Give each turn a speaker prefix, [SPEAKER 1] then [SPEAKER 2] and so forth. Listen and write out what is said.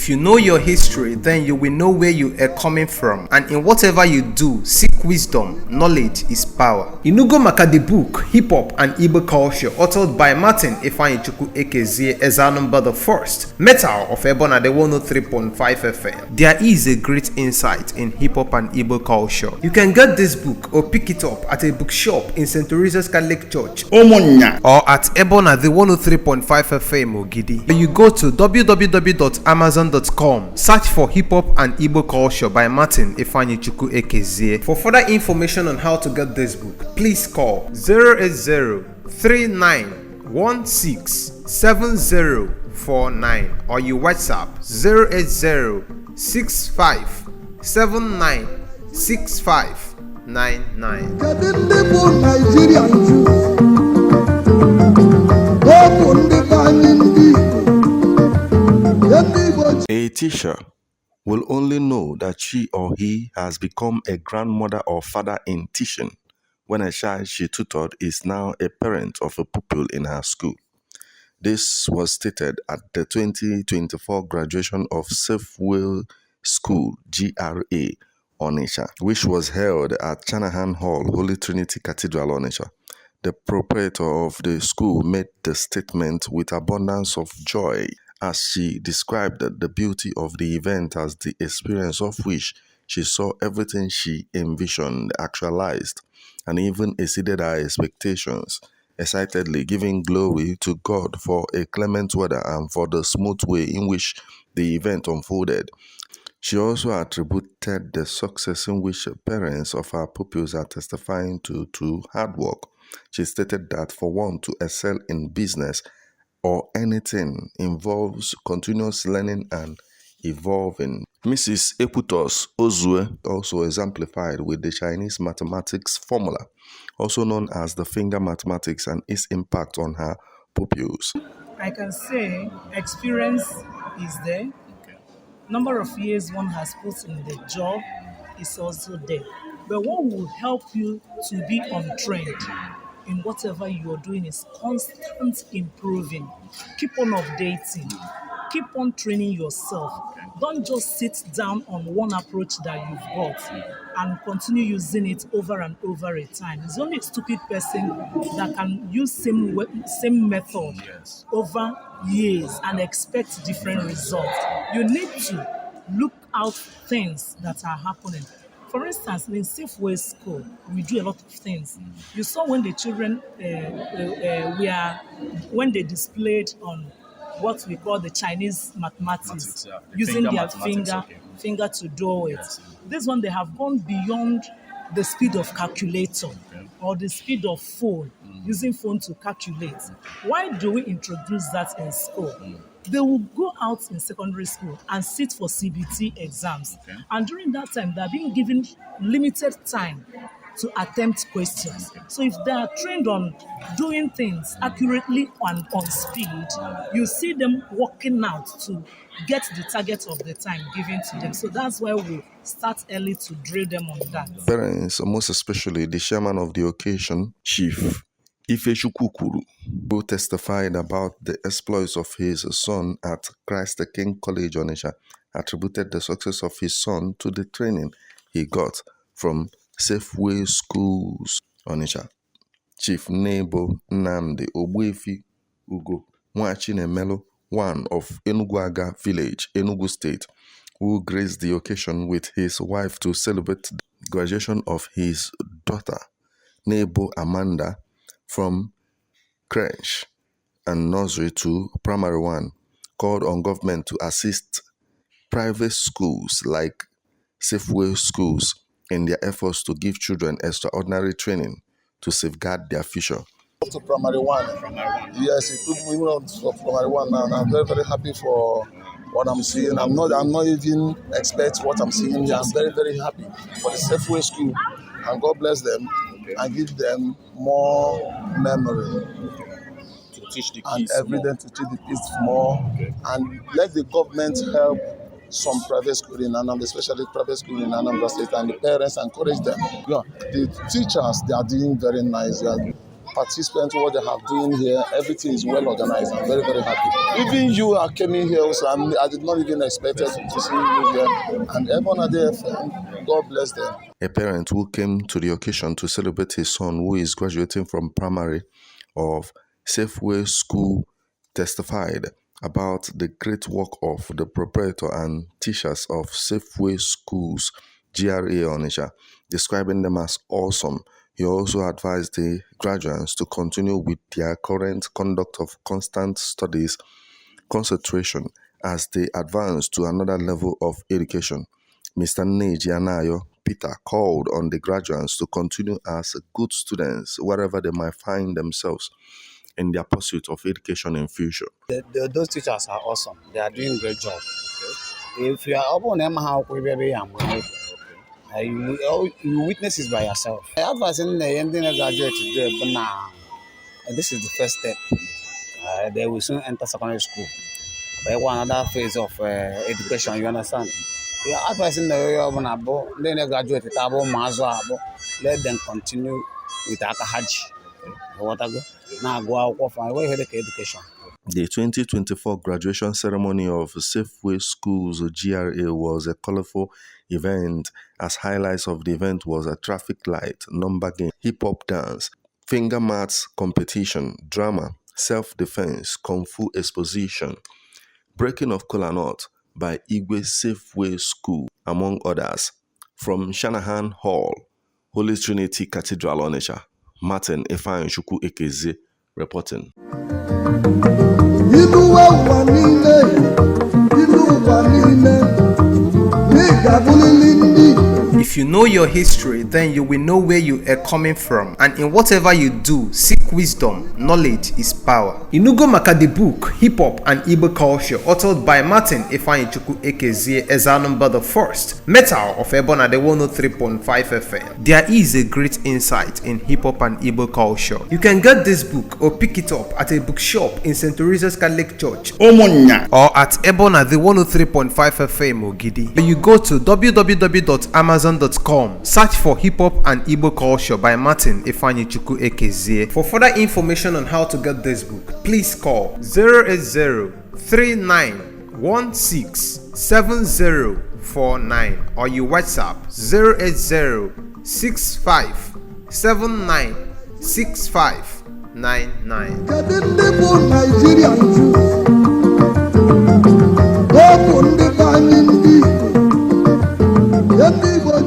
[SPEAKER 1] If you know your history, then you will know where you are coming from. And in whatever you do, seek wisdom. Knowledge is power. Inugo maka the book, Hip Hop and Igbo Culture, authored by Martin Ifeanyichukwu Ekezie Ezanumba the First, Metal of Ebona the 103.5 FM. There is a great insight in hip hop and Igbo culture. You can get this book or pick it up at a bookshop in St. Teresa's Catholic Church, Omonya, or at Ebona the 103.5 FM Ogidi. You go to www.amazon.com, search for Hip Hop and Igbo Culture by Martin Ifeanyichukwu Ekezie. For further information on how to get this book, please call 080-3916-7049 or you WhatsApp 080-6579-6599.
[SPEAKER 2] A teacher will only know that she or he has become a grandmother or father in teaching when a child she tutored is now a parent of a pupil in her school. This was stated at the 2024 graduation of Safeway School, Gra Onitsha, which was held at Chanahan Hall, Holy Trinity Cathedral, Onitsha. The proprietor of the school made the statement with abundance of joy as she described the beauty of the event as the experience of which she saw everything she envisioned actualized and even exceeded her expectations, excitedly giving glory to God for a clement weather and for the smooth way in which the event unfolded. She also attributed the success in which parents of her pupils are testifying to hard work. She stated that for one to excel in business or anything involves continuous learning and evolving. Mrs. Eputos Ozue also exemplified with the Chinese mathematics formula, also known as the finger mathematics, and its impact on her pupils.
[SPEAKER 3] I can say experience is there. Number of years one has put in the job is also there. But what will help you to be on trend in whatever you're doing is constant improving. Keep on updating. Keep on training yourself. Don't just sit down on one approach that you've got and continue using it over and over a time. It's only a stupid person that can use same method over years and expect different results. You need to look out things that are happening. For instance, in Safeway school, we do a lot of things. You saw when the children when they displayed on what we call the Chinese mathematics, using their finger to do it. Yes. This one, they have gone beyond the speed of calculator or the speed of phone, using phone to calculate. Why do we introduce that in school? They will go out in secondary school and sit for CBT exams. And during that time, they're being given limited time to attempt questions. So if they are trained on doing things accurately and on speed, you see them working out to get the target of the time given to them. So that's why we start early to drill them on that.
[SPEAKER 2] Parents, most especially the chairman of the occasion, Chief Ifechukwu, who testified about the exploits of his son at Christ the King College, Onitsha, attributed the success of his son to the training he got from Safeway Schools, Onitsha. Chief Nebo Nnamdi Ogbuefi Ugo Nwachinemelu, one of Enuguaga Village, Enugu State, who graced the occasion with his wife to celebrate the graduation of his daughter, Nebo Amanda, from crèche and nursery to primary one, called on government to assist private schools like Safeway Schools in their efforts to give children extraordinary training to safeguard their future.
[SPEAKER 4] To primary one. Yes, it took me for primary one now, and I'm very, very happy for what I'm seeing. I'm not even expect what I'm seeing here. I'm very, very happy for the Safeway School, and God bless them and give them more memory
[SPEAKER 5] to teach the
[SPEAKER 4] and
[SPEAKER 5] kids
[SPEAKER 4] evidence to teach the kids more, and let the government help some private school in Anambra, especially private school in Anambra State, and the parents encourage them. Yeah, the teachers, they are doing very nice. participants, what they have doing here, everything is well organized. I'm very, very happy. Even you are coming here also, I did not even expect to see you here. And everyone at the FM, God bless them.
[SPEAKER 2] A parent who came to the occasion to celebrate his son who is graduating from primary of Safeway School testified about the great work of the proprietor and teachers of Safeway Schools, Gra Onitsha, describing them as awesome. He also advised the graduates to continue with their current conduct of constant studies, concentration, as they advance to another level of education. Mr. Neji Anayo Peter called on the graduates to continue as good students wherever they might find themselves in their pursuit of education in future.
[SPEAKER 6] Those teachers are awesome. They are doing a great job. If you are open them how you witness it by yourself. I advise in the ending of graduate today, but now this is the first step. They will soon enter secondary school. But one other phase of education, you understand? You are advising the area of Nabo, then they graduate with Abo Mazo, let them continue with Akahaji. Now go out of my way education.
[SPEAKER 2] The 2024 graduation ceremony of Safeway Schools GRA was a colorful event, as highlights of the event was a traffic light, number game, hip-hop dance, finger mats competition, drama, self-defense, kung fu exposition, breaking of kola nut by Igwe Safeway School, among others. From Shanahan Hall, Holy Trinity Cathedral, Onitsha, Martin Ifeanyi Ekeze reporting.
[SPEAKER 1] If you know your history, then you will know where you are coming from, and in whatever you do, seek wisdom. Knowledge is power. Inugo maka the book Hip Hop and Igbo Culture, authored by Martin Ifeanyi Ekeze, example the first metal of Ebona the 103.5 FM. There is a great insight in hip hop and Igbo culture. You can get this book or pick it up at a bookshop in St. Teresa's Catholic Church, Omonya, or at Ebona the 103.5 FM Ogidi. You go to www.amazon.com, search for Hip Hop and Igbo Culture by Martin Ifeanyi Ekeze. For further information on how to get this book, please call 080-3916-7049 or you WhatsApp 080-6579-6599.